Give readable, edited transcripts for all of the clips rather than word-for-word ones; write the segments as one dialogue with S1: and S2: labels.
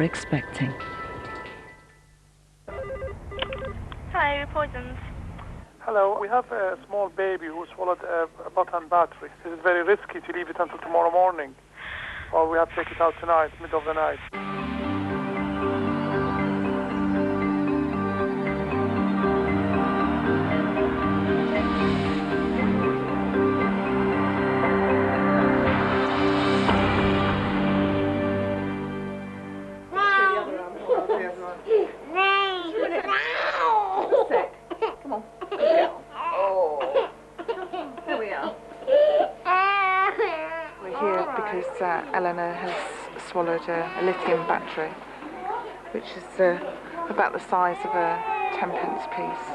S1: expecting.
S2: Hello, poisons.
S3: Hello, we have a small baby who swallowed a button battery. This is very risky to leave it until tomorrow morning, or we have to take it out tonight, middle of the night.
S4: Eleanor has swallowed a lithium battery, which is about the size of a 10-pence piece.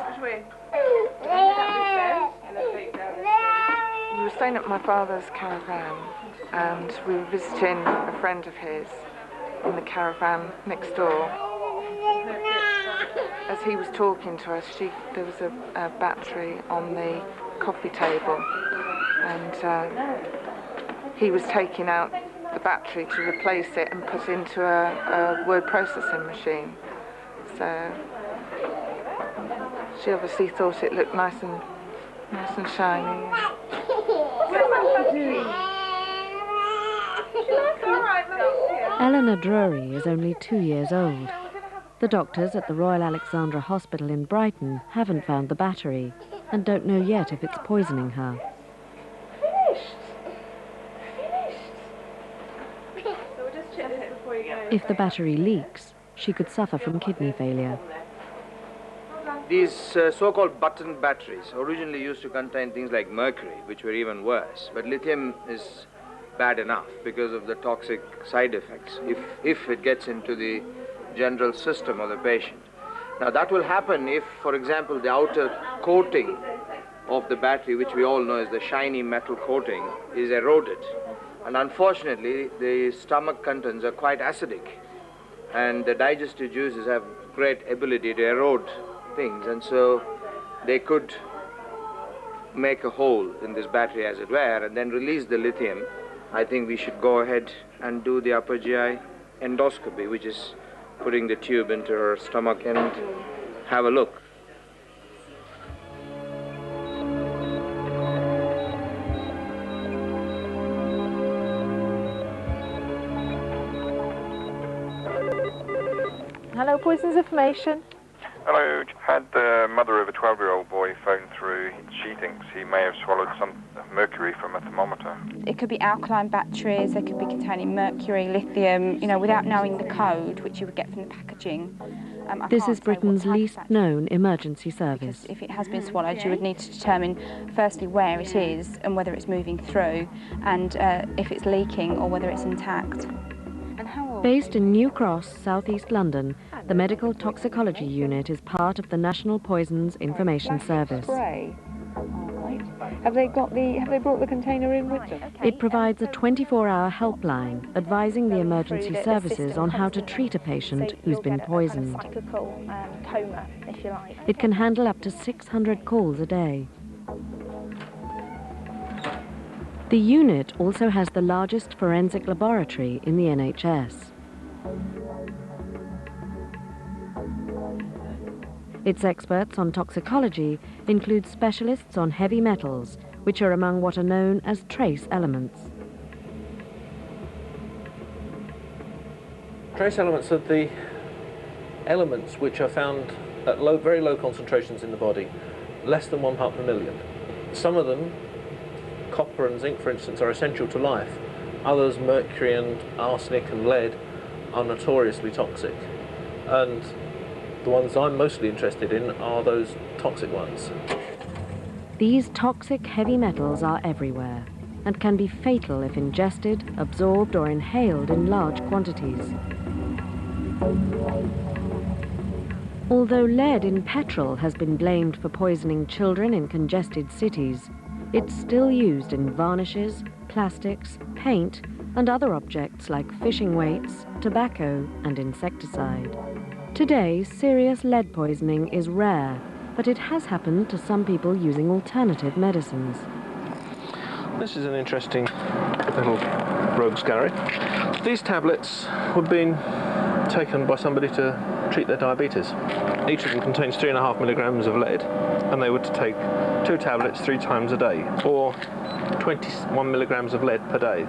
S4: We were staying at my father's caravan, and we were visiting a friend of his in the caravan next door. As he was talking to us, there was a battery on the coffee table, and he was taking out the battery to replace it and put into a word processing machine. So she obviously thought it looked nice and shiny.
S1: Eleanor Drury is only 2 years old. The doctors at the Royal Alexandra Hospital in Brighton haven't found the battery and don't know yet if it's poisoning her. If the battery leaks, she could suffer from kidney failure.
S5: These so-called button batteries originally used to contain things like mercury, which were even worse. But lithium is bad enough because of the toxic side effects if it gets into the general system of the patient. Now that will happen if, for example, the outer coating of the battery, which we all know is the shiny metal coating, is eroded. And unfortunately, the stomach contents are quite acidic, and the digestive juices have great ability to erode things, and so they could make a hole in this battery, as it were, and then release the lithium. I think we should go ahead and do the upper GI endoscopy, which is putting the tube into her stomach, and have a look.
S4: Hello, Poisons Information.
S6: Hello, had the mother of a 12-year-old boy phone through. She thinks he may have swallowed some mercury from a thermometer.
S2: It could be alkaline batteries, they could be containing mercury, lithium, without knowing the code, which you would get from the packaging.
S1: This is Britain's least known emergency service.
S2: If it has been swallowed, you would need to determine, firstly, where it is and whether it's moving through, and if it's leaking or whether it's intact.
S1: Based in New Cross, southeast London, the Medical Toxicology Unit is part of the National Poisons Information Service.
S4: Have they brought the container in with them?
S1: It provides a 24-hour helpline advising the emergency services on how to treat a patient who's been poisoned.
S2: Coma, if you like.
S1: It can handle up to 600 calls a day. The unit also has the largest forensic laboratory in the NHS. Its experts on toxicology include specialists on heavy metals, which are among what are known as trace elements.
S7: Trace elements are the elements which are found at very low concentrations in the body, less than 1 part per million. Some of them, copper and zinc for instance, are essential to life. Others, mercury and arsenic and lead, are notoriously toxic. And the ones I'm mostly interested in are those toxic ones.
S1: These toxic heavy metals are everywhere and can be fatal if ingested, absorbed or inhaled in large quantities. Although lead in petrol has been blamed for poisoning children in congested cities, it's still used in varnishes, plastics, paint and other objects like fishing weights, tobacco and insecticide. Today, serious lead poisoning is rare, but it has happened to some people using alternative medicines.
S7: This is an interesting little rogue's gallery. These tablets were being taken by somebody to treat their diabetes. Each of them contains 3.5 milligrams of lead, and they were to take 2 tablets 3 times a day, or 21 milligrams of lead per day.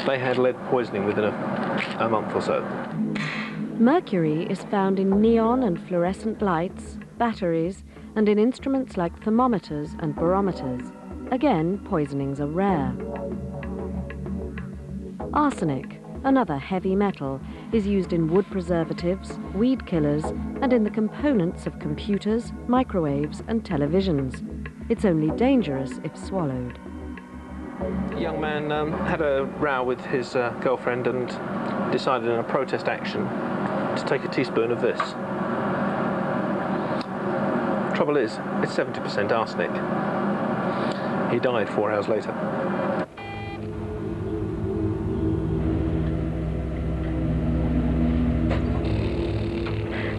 S7: They had lead poisoning within a month or so.
S1: Mercury is found in neon and fluorescent lights, batteries, and in instruments like thermometers and barometers. Again, poisonings are rare. Arsenic, another heavy metal, is used in wood preservatives, weed killers, and in the components of computers, microwaves, and televisions. It's only dangerous if swallowed.
S7: A young man had a row with his girlfriend and decided in a protest action to take a teaspoon of this. Trouble is, it's 70% arsenic. He died 4 hours later.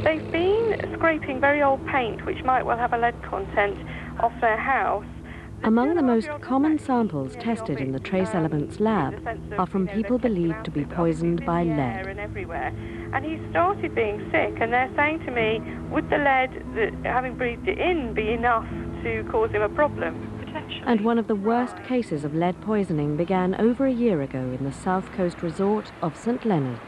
S8: They've been scraping very old paint, which might well have a lead content, off their house.
S1: Among the most common samples tested in the Trace Elements lab are from people believed to be poisoned by lead.
S8: And he started being sick, and they're saying to me, would the lead, having breathed it in, be enough to cause him a problem?
S1: And one of the worst cases of lead poisoning began over a year ago in the south coast resort of St Leonard's.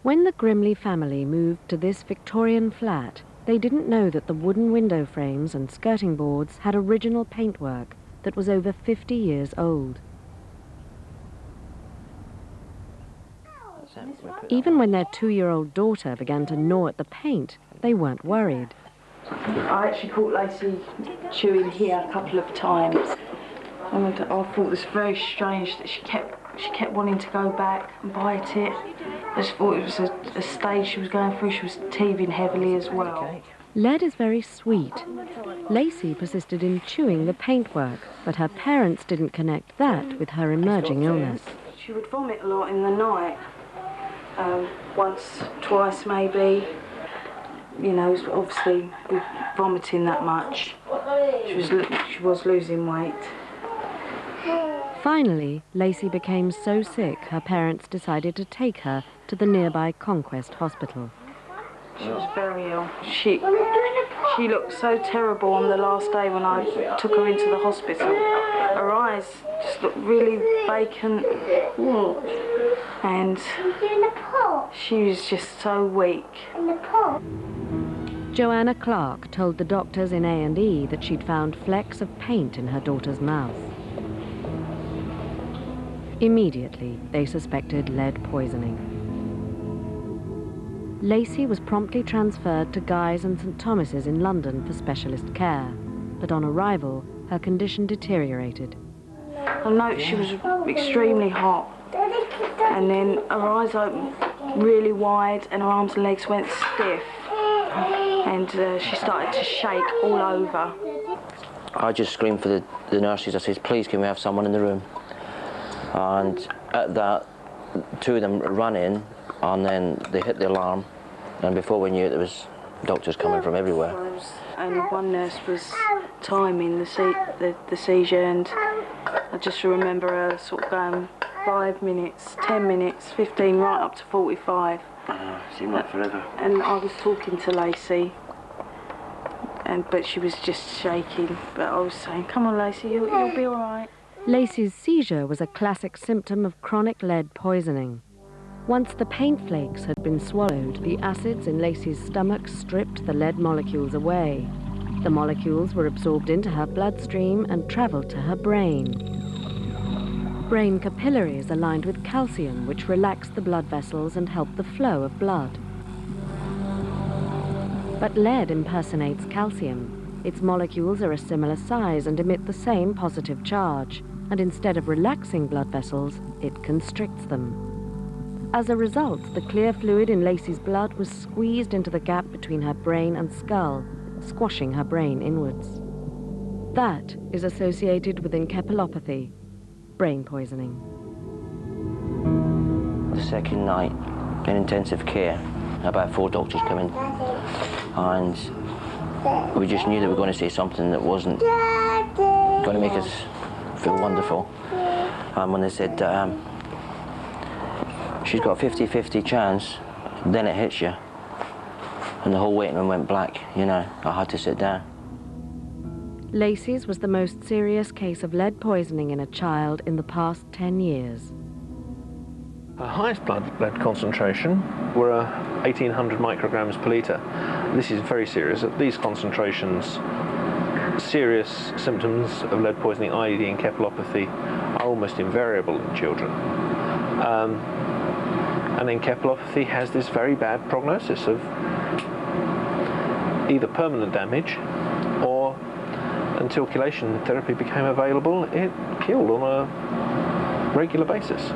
S1: When the Grimley family moved to this Victorian flat, they didn't know that the wooden window frames and skirting boards had original paintwork that was over 50 years old. Even when their 2-year-old daughter began to gnaw at the paint, they weren't worried.
S9: I actually caught Lacey chewing here a couple of times, and I thought it was very strange that she kept wanting to go back and bite it. I just thought it was a stage she was going through. She was teething heavily as well.
S1: Lead is very sweet. Lacey persisted in chewing the paintwork, but her parents didn't connect that with her emerging illness.
S9: She would vomit a lot in the night, once, twice maybe. You know, obviously with vomiting that much, she was losing weight.
S1: Finally, Lacey became so sick her parents decided to take her to the nearby Conquest Hospital.
S9: She was very ill. She looked so terrible on the last day when I took her into the hospital. Her eyes just looked really vacant, and she was just so weak.
S1: Joanna Clark told the doctors in A&E that she'd found flecks of paint in her daughter's mouth. Immediately, they suspected lead poisoning. Lacey was promptly transferred to Guy's and St Thomas's in London for specialist care, but on arrival, her condition deteriorated.
S9: I noticed she was extremely hot, and then her eyes opened really wide and her arms and legs went stiff, and she started to shake all over.
S10: I just screamed for the nurses. I said, please, can we have someone in the room? And at that, 2 of them ran in, and then they hit the alarm, and before we knew it, there was doctors coming from everywhere.
S9: And one nurse was timing the seizure, and I just remember her sort of going 5 minutes, 10 minutes, 15, right up to 45.
S10: Seemed like forever.
S9: And I was talking to Lacey, but she was just shaking. But I was saying, come on, Lacey, you'll be all right.
S1: Lacey's seizure was a classic symptom of chronic lead poisoning. Once the paint flakes had been swallowed, the acids in Lacey's stomach stripped the lead molecules away. The molecules were absorbed into her bloodstream and travelled to her brain. Brain capillaries are lined with calcium, which relax the blood vessels and help the flow of blood. But lead impersonates calcium. Its molecules are a similar size and emit the same positive charge, and instead of relaxing blood vessels, it constricts them. As a result, the clear fluid in Lacey's blood was squeezed into the gap between her brain and skull, squashing her brain inwards. That is associated with encephalopathy, brain poisoning.
S10: The second night, in intensive care, about 4 doctors come in, and we just knew that we were going to see something that wasn't going to make us feel wonderful. And when they said, she's got a 50-50 chance, then it hits you. And the whole waiting room went black, you know. I had to sit down.
S1: Lacey's was the most serious case of lead poisoning in a child in the past 10 years.
S7: Her highest blood lead concentration were 1,800 micrograms per litre. This is very serious. At these concentrations, serious symptoms of lead poisoning, IED, encephalopathy, are almost invariable in children. And encephalopathy has this very bad prognosis of either permanent damage or, until chelation therapy became available, it killed on a regular basis.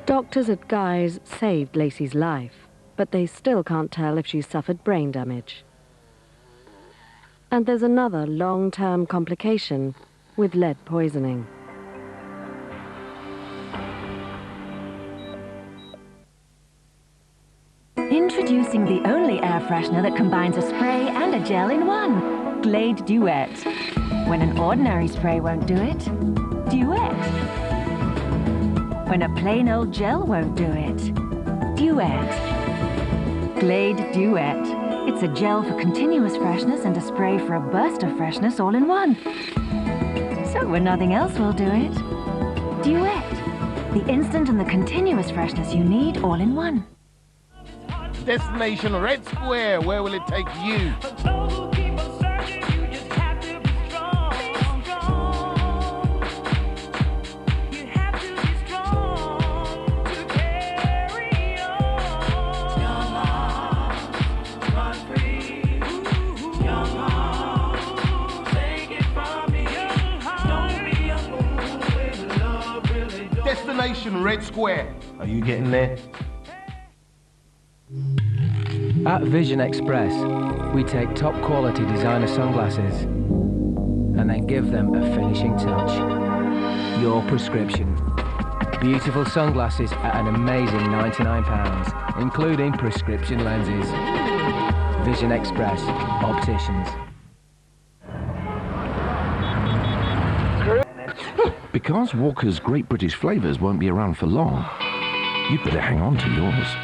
S1: Doctors at Guy's saved Lacey's life, but they still can't tell if she's suffered brain damage. And there's another long-term complication with lead poisoning.
S11: Introducing the only air freshener that combines a spray and a gel in one. Glade Duet. When an ordinary spray won't do it, Duet. When a plain old gel won't do it, Duet. Glade Duet. It's a gel for continuous freshness and a spray for a burst of freshness all in one. So when nothing else will do it, Duet. The instant and the continuous freshness you need all in one.
S12: Destination Red Square, where will it take you? Destination Red Square. Are you getting there?
S13: At Vision Express, we take top quality designer sunglasses and then give them a finishing touch. Your prescription. Beautiful sunglasses at an amazing £99, including prescription lenses. Vision Express, opticians.
S14: Because Walker's Great British Flavours won't be around for long, you'd better hang on to yours.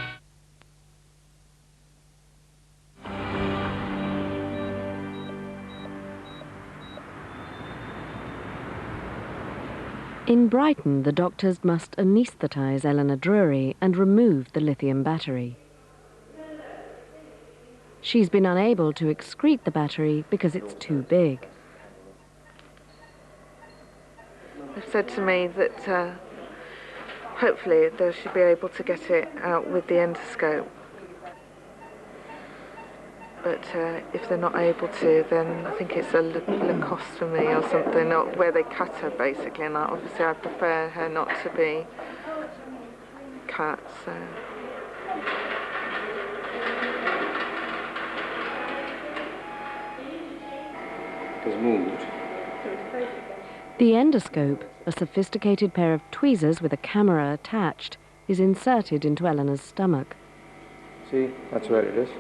S1: In Brighton, the doctors must anaesthetise Eleanor Drury and remove the lithium battery. She's been unable to excrete the battery because it's too big.
S4: They've said to me that hopefully they should be able to get it out with the endoscope. But if they're not able to, then I think it's a lacostomy or something, or where they cut her basically, and obviously I prefer her not to be cut, so.
S5: It has moved.
S1: The endoscope, a sophisticated pair of tweezers with a camera attached, is inserted into Eleanor's stomach.
S5: See, that's where it is.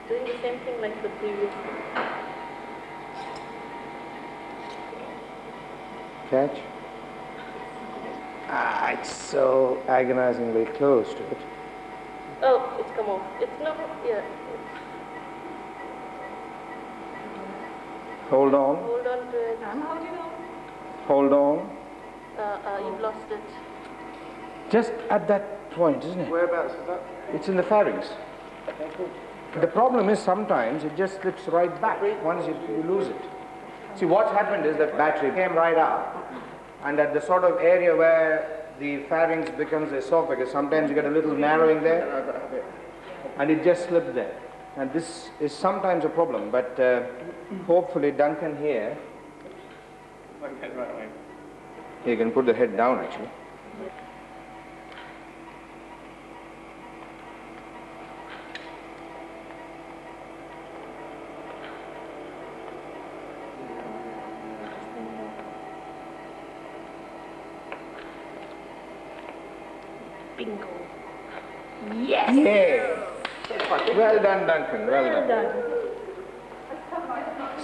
S15: Doing the same thing like the previous one.
S5: Catch. It's so agonizingly close to it.
S15: Oh, it's come off. It's not, yeah.
S5: Hold on.
S15: Hold on to it. I'm holding on.
S5: Hold on.
S15: You've lost it.
S5: Just at that point, isn't it?
S12: Whereabouts is that?
S5: It's in the pharynx. The problem is sometimes it just slips right back once you lose it. See, what's happened is that battery came right up, and at the sort of area where the pharynx becomes the esophagus, sometimes you get a little narrowing there, and it just slipped there. And this is sometimes a problem, but hopefully Duncan here, you can put the head down actually.
S15: Bingo. Yes!
S5: Yeah! Well done, Duncan, well done.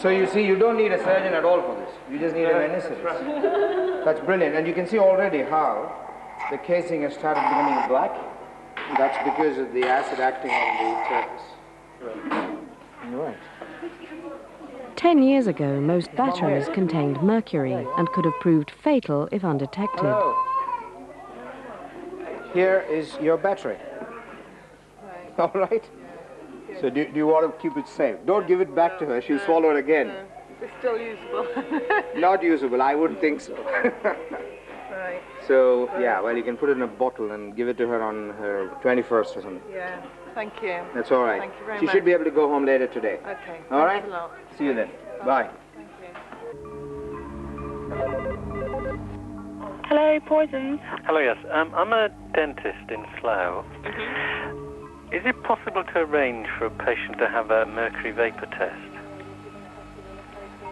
S5: So you see, you don't need a surgeon at all for this. You just need an anaesthetist. That's brilliant. And you can see already how the casing has started becoming black. That's because of the acid acting on the surface. Right.
S1: 10 years ago, most batteries contained mercury and could have proved fatal if undetected.
S5: Hello. Here is your battery. All right? So do you want to keep it safe? Don't give it back to her. She'll swallow it again.
S4: It's still usable.
S5: Not usable. I wouldn't think so.
S4: Right.
S5: So, yeah, well, you can put it in a bottle and give it to her on her 21st or something.
S4: Yeah. Thank you.
S5: That's all right.
S4: Thank you very
S5: She
S4: much.
S5: should be able to go home later today.
S4: Okay.
S5: All right?
S4: Thanks a lot.
S5: See you then. Bye.
S4: Thank you.
S16: Hello, Poisons.
S17: Hello, yes. I'm a dentist in Slough. Is it possible to arrange for a patient to have a mercury vapor test?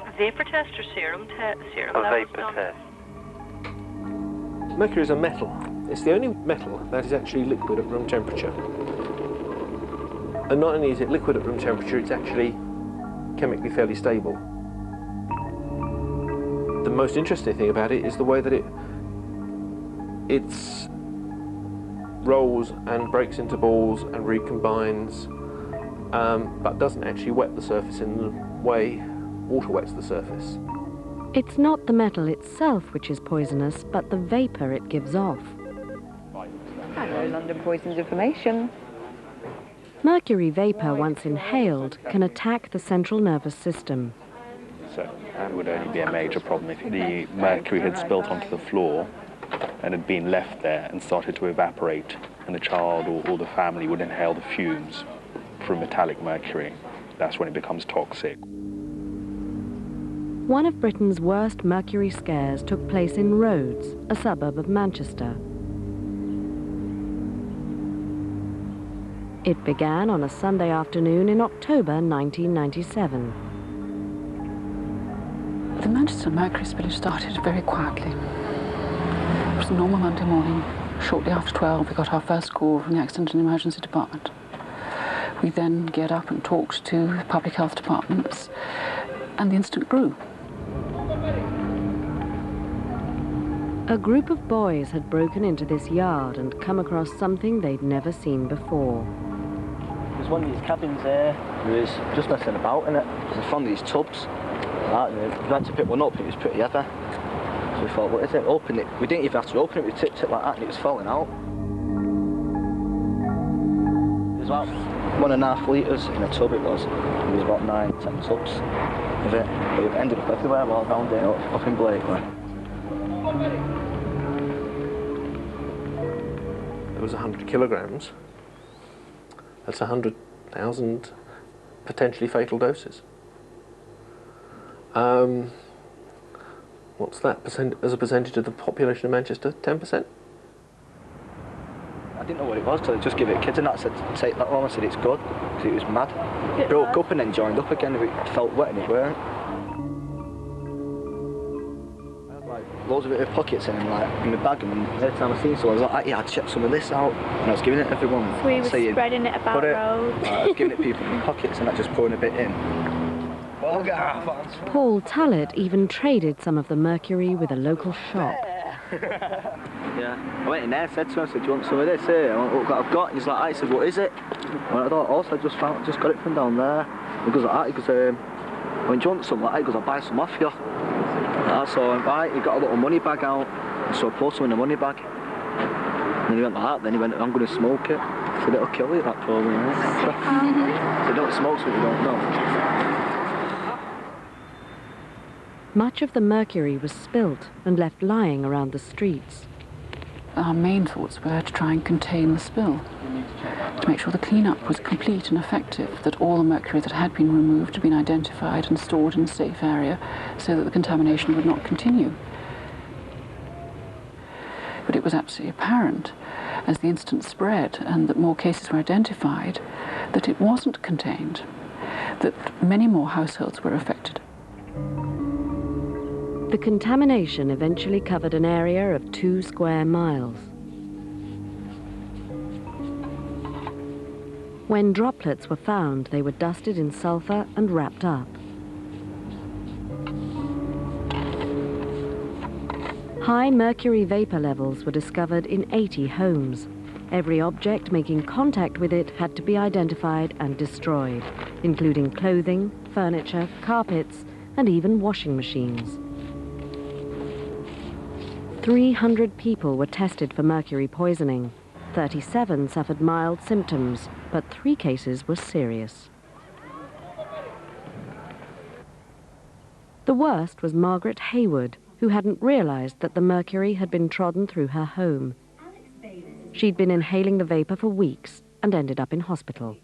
S15: A vapor test or serum test?
S17: A vapor test.
S7: Mercury is a metal. It's the only metal that is actually liquid at room temperature. And not only is it liquid at room temperature, it's actually chemically fairly stable. The most interesting thing about it is the way that it rolls and breaks into balls and recombines, but doesn't actually wet the surface in the way water wets the surface.
S1: It's not the metal itself which is poisonous, but the vapour it gives off.
S18: Hello, London Poisons Information.
S1: Mercury vapour, once inhaled, can attack the central nervous system.
S19: So that would only be a major problem if the mercury had spilt onto the floor and had been left there and started to evaporate, and the child or the family would inhale the fumes from metallic mercury. That's when it becomes toxic.
S1: One of Britain's worst mercury scares took place in Rhodes, a suburb of Manchester. It began on a Sunday afternoon in October 1997.
S20: The Manchester Mercury Spillage started very quietly. It was a normal Monday morning. Shortly after 12, we got our first call from the Accident and Emergency Department. We then geared up and talked to public health departments, and the incident grew.
S1: A group of boys had broken into this yard and come across something they'd never seen before.
S21: There's one of these cabins there, there was just messing about in it. They found these tubs, and we went to pick one up and it was pretty heavy. So we thought, what is it? Open it. We didn't even have to open it, we tipped it like that and it was falling out. It was about 1.5 litres in a tub it was. It was about 9-10 tubs of it. But it ended up everywhere all around it, up in Blakely.
S7: There was 100 kilograms. That's 100,000 potentially fatal doses. What's that as a percentage of the population of Manchester? 10%?
S21: I didn't know what it was till I just gave it a kid and that said, take that one. I said it's good, because it was mad. It broke up and then joined up again. It felt wet and it weren't. I had like loads of it with pockets in my bag, and every time I seen someone I was like, yeah, I'd check some of this out. And I was giving it to everyone.
S2: So we were
S21: saying,
S2: spreading it about roads.
S21: I was giving it to people in pockets and that just pouring a bit in.
S1: Paul Tullett even traded some of the mercury with a local shop.
S21: Yeah, I went in there, said to him, I said, do you want some of this here? I went, what I've got? And he's like, I said, what is it? I went, also, I just got it from down there. He goes like that, he goes, I went, do you want something like that? He goes, I'll buy some off you. So I went, right, he got a little money bag out, so I put some in the money bag. And then he went like that, then he went, I'm going to smoke it. I said, it'll kill you, that probably. So don't smoke something you don't know.
S1: Much of the mercury was spilt and left lying around the streets.
S20: Our main thoughts were to try and contain the spill, to make sure the clean-up was complete and effective, that all the mercury that had been removed had been identified and stored in a safe area so that the contamination would not continue. But it was absolutely apparent, as the incident spread and that more cases were identified, that it wasn't contained, that many more households were affected.
S1: The contamination eventually covered an area of 2 square miles. When droplets were found, they were dusted in sulfur and wrapped up. High mercury vapor levels were discovered in 80 homes. Every object making contact with it had to be identified and destroyed, including clothing, furniture, carpets, and even washing machines. 300 people were tested for mercury poisoning. 37 suffered mild symptoms, but 3 cases were serious. The worst was Margaret Hayward, who hadn't realized that the mercury had been trodden through her home. She'd been inhaling the vapor for weeks and ended up in hospital.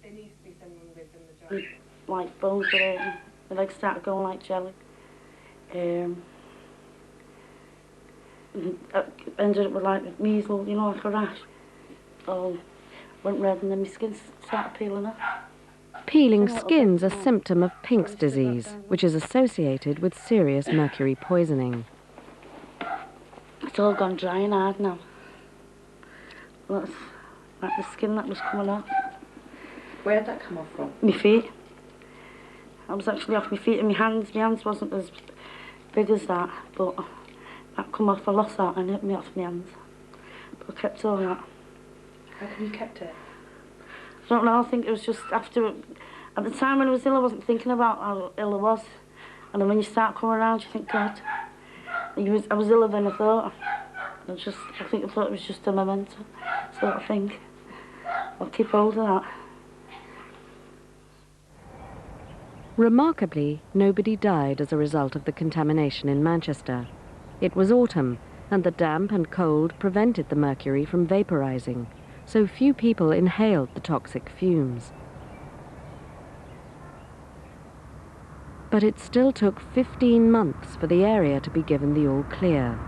S9: Like bones were hurting, my legs started going like jelly. I ended up with like measles, you know, like a rash. Oh, went red and then my skin started peeling off.
S1: Peeling skin's a symptom of Pink's disease, which is associated with serious mercury poisoning.
S9: It's all gone dry and hard now. That's like the skin that was coming off.
S20: Where did that come off from?
S9: My feet. I was actually off my feet and my hands. My hands wasn't as big as that, but that come off. I lost that and hit me off my hands. But I kept all that.
S20: How come you kept it?
S9: I don't know, I think it was just after, at the time when I was ill, I wasn't thinking about how ill I was. And then when you start coming around, you think, God, I was iller than I thought. I think I thought it was just a memento sort of thing. I'll keep hold of that.
S1: Remarkably, nobody died as a result of the contamination in Manchester. It was autumn, and the damp and cold prevented the mercury from vaporizing, so few people inhaled the toxic fumes. But it still took 15 months for the area to be given the all clear.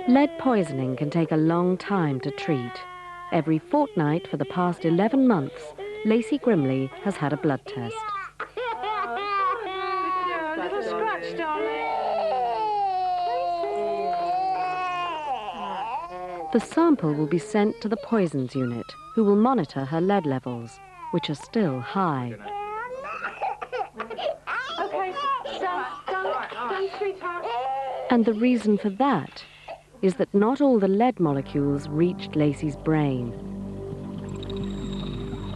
S1: Lead poisoning can take a long time to treat. Every fortnight for the past 11 months, Lacey Grimley has had a blood test. The sample will be sent to the poisons unit, who will monitor her lead levels, which are still high.
S8: Okay, done, sweetheart.
S1: And the reason for that is that not all the lead molecules reached Lacey's brain.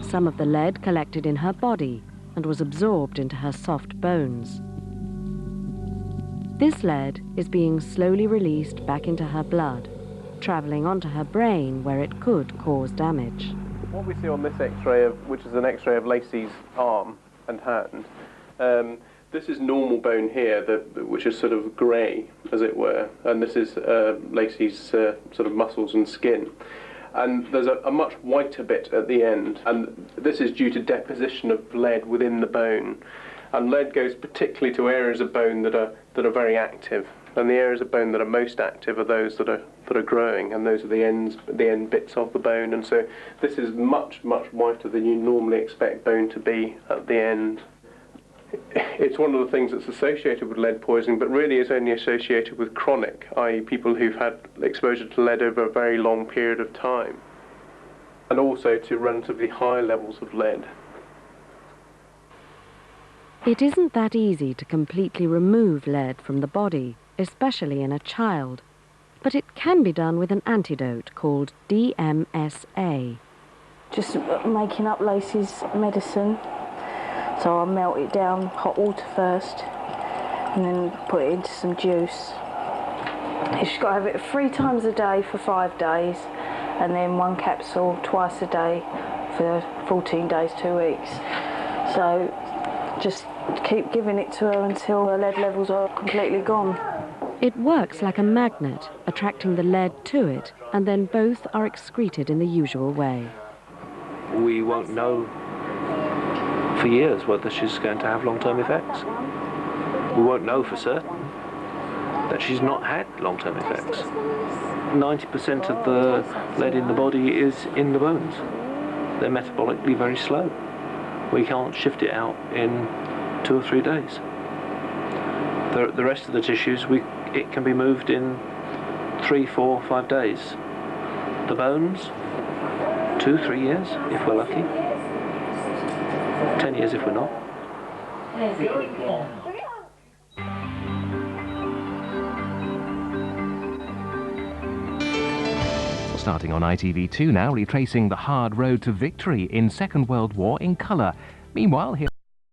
S1: Some of the lead collected in her body and was absorbed into her soft bones. This lead is being slowly released back into her blood, travelling onto her brain where it could cause damage.
S7: What we see on this X-ray, which is an X-ray of Lacey's arm and hand, this is normal bone here, which is sort of grey, as it were, and this is Lacey's sort of muscles and skin. And there's a much whiter bit at the end, and this is due to deposition of lead within the bone. And lead goes particularly to areas of bone that are very active, and the areas of bone that are most active are those that are growing, and those are the end bits of the bone. And so this is much whiter than you normally expect bone to be at the end. It's one of the things that's associated with lead poisoning, but really is only associated with chronic, i.e. people who've had exposure to lead over a very long period of time, and also to relatively high levels of lead.
S1: It isn't that easy to completely remove lead from the body, especially in a child, but it can be done with an antidote called DMSA.
S9: Just making up Lacey's medicine. So I melt it down, hot water first, and then put it into some juice. She's got to have it 3 times a day for 5 days, and then 1 capsule twice a day for 14 days, 2 weeks. So just keep giving it to her until her lead levels are completely gone.
S1: It works like a magnet, attracting the lead to it, and then both are excreted in the usual way.
S7: We won't know for years whether she's going to have long-term effects. We won't know for certain that she's not had long-term effects. 90% of the lead in the body is in the bones. They're metabolically very slow. We can't shift it out in 2 or 3 days. The rest of the tissues, it can be moved in 3, 4, 5 days. The bones, 2, 3 years, if we're lucky. 10 years if we're not.
S16: Starting on ITV2 now, retracing the hard road to victory in Second World War in colour. Meanwhile, here